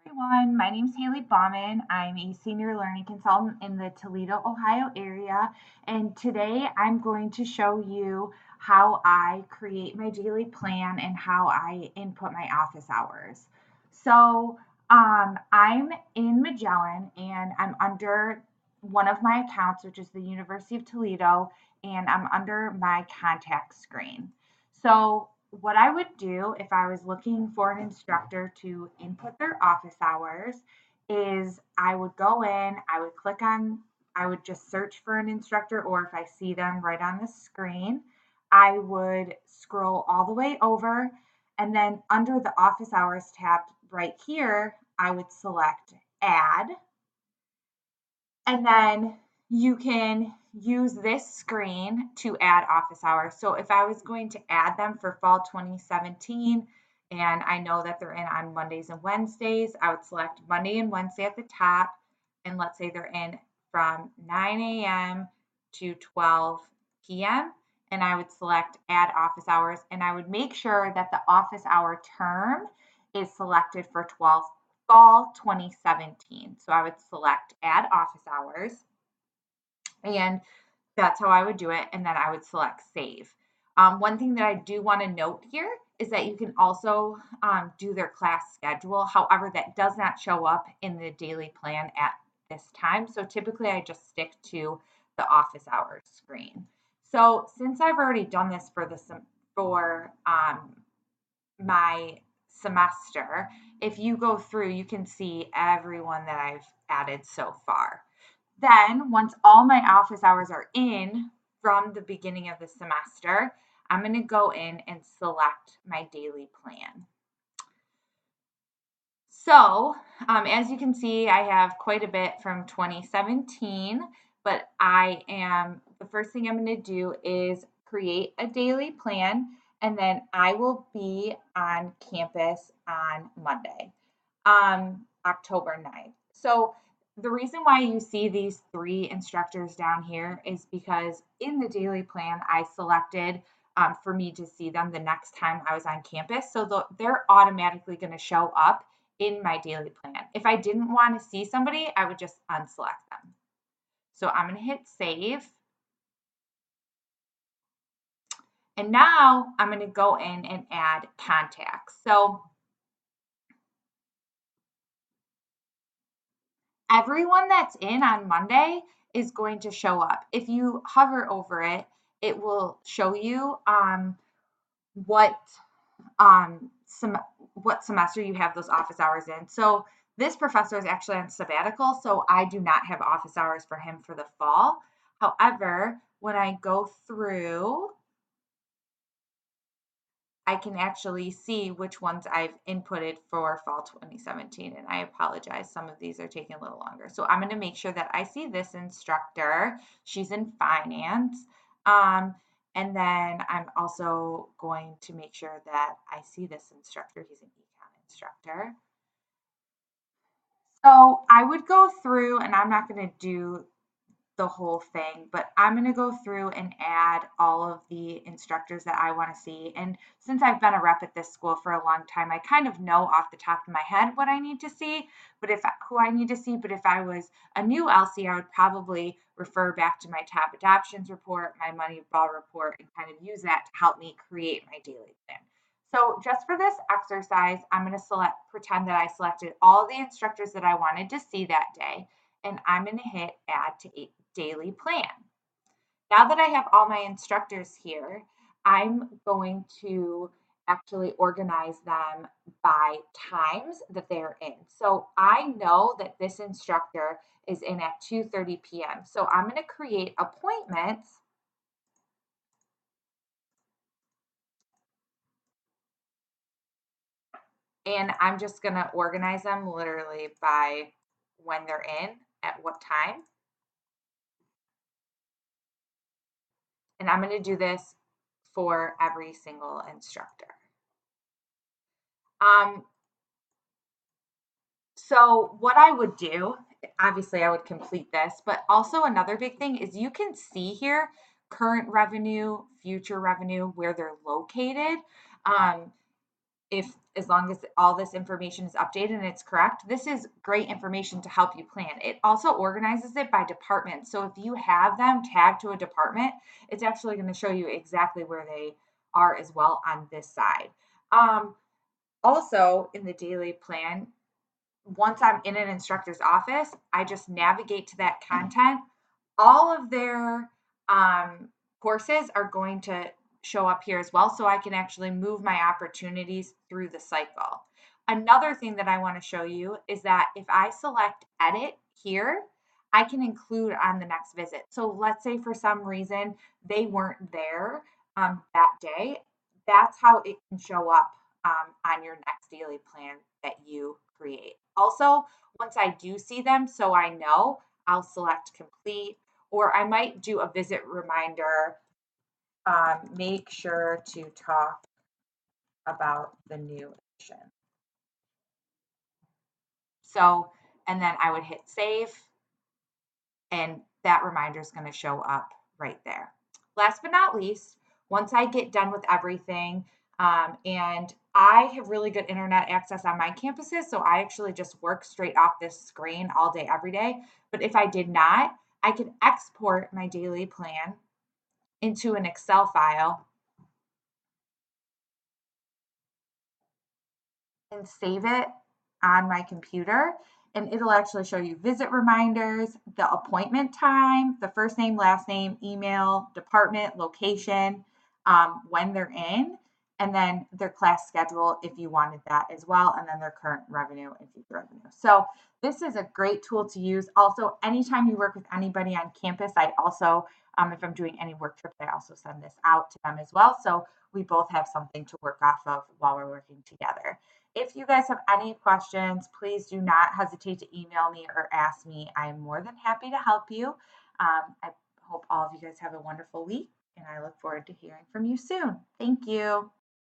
Everyone. My name is Haley Bauman. I'm a senior learning consultant in the Toledo, Ohio area. And today I'm going to show you how I create my daily plan and how I input my office hours. I'm in Magellan and I'm under one of my accounts, which is the University of Toledo, and I'm under my contact screen. So what I would do if I was looking for an instructor to input their office hours is I would go in, I would just search for an instructor, or if I see them right on the screen, I would scroll all the way over. And then under the office hours tab right here, I would select add. And then you can use this screen to add office hours. So if I was going to add them for fall 2017, and I know that they're in on Mondays and Wednesdays, I would select Monday and Wednesday at the top. And let's say they're in from 9 a.m. to 12 p.m. And I would select add office hours. And I would make sure that the office hour term is selected for fall 2017. So I would select add office hours, and that's how I would do it. And then I would select save. One thing that I do want to note here is that you can also do their class schedule. However, that does not show up in the daily plan at this time. So typically I just stick to the office hours screen. So since I've already done this for my semester, if you go through, you can see everyone that I've added so far. Then, once all my office hours are in from the beginning of the semester, I'm going to go in and select my daily plan. So, as you can see, I have quite a bit from 2017, but the first thing I'm going to do is create a daily plan, and then I will be on campus on Monday, October 9th. So, the reason why you see these three instructors down here is because in the daily plan, I selected for me to see them the next time I was on campus. So they're automatically going to show up in my daily plan. If I didn't want to see somebody, I would just unselect them. So I'm going to hit save. And now I'm going to go in and add contacts. So everyone that's in on Monday is going to show up. If you hover over it, it will show you what what semester you have those office hours in. So this professor is actually on sabbatical, so I do not have office hours for him for the fall. However, when I go through, I can actually see which ones I've inputted for fall 2017. And I apologize, some of these are taking a little longer. So I'm going to make sure that I see this instructor. She's in finance. And then I'm also going to make sure that I see this instructor. He's an econ instructor. So I would go through, and I'm not going to do the whole thing, but I'm going to go through and add all of the instructors that I want to see. And since I've been a rep at this school for a long time, I kind of know off the top of my head what I need to see, but if I was a new LC, I would probably refer back to my top adoptions report, my Moneyball report, and kind of use that to help me create my daily plan. So just for this exercise, I'm going to pretend that I selected all the instructors that I wanted to see that day, and I'm going to hit add to daily plan. Now that I have all my instructors here, I'm going to actually organize them by times that they're in. So I know that this instructor is in at 2:30 p.m. So I'm going to create appointments and I'm just going to organize them literally by when they're in, at what time. And I'm going to do this for every single instructor. So what I would do, obviously I would complete this, but also another big thing is you can see here current revenue, future revenue, where they're located. if as long as all this information is updated and it's correct, this is great information to help you plan. It also organizes it by department. So if you have them tagged to a department, it's actually going to show you exactly where they are as well on this side. Um, Also, in the daily plan, once I'm in an instructor's office, I just navigate to that content. All of their courses are going to show up here as well, so I can actually move my opportunities through the cycle. Another thing that I want to show you is that if I select edit here, I can include on the next visit. So let's say for some reason they weren't there that day, that's how it can show up on your next daily plan that you create. Also, once I do see them, so I know, I'll select complete, or I might do a visit reminder. Make sure to talk about the new edition. So, and then I would hit save, and that reminder is going to show up right there. Last but not least, once I get done with everything, and I have really good internet access on my campuses, so I actually just work straight off this screen all day, every day. But if I did not, I could export my daily plan into an Excel file and save it on my computer. And it'll actually show you visit reminders, the appointment time, the first name, last name, email, department, location, when they're in, and then their class schedule if you wanted that as well, and then their current revenue and future revenue. So this is a great tool to use. Also, anytime you work with anybody on campus, I also, if I'm doing any work trips, I also send this out to them as well. So we both have something to work off of while we're working together. If you guys have any questions, please do not hesitate to email me or ask me. I am more than happy to help you. I hope all of you guys have a wonderful week, and I look forward to hearing from you soon. Thank you.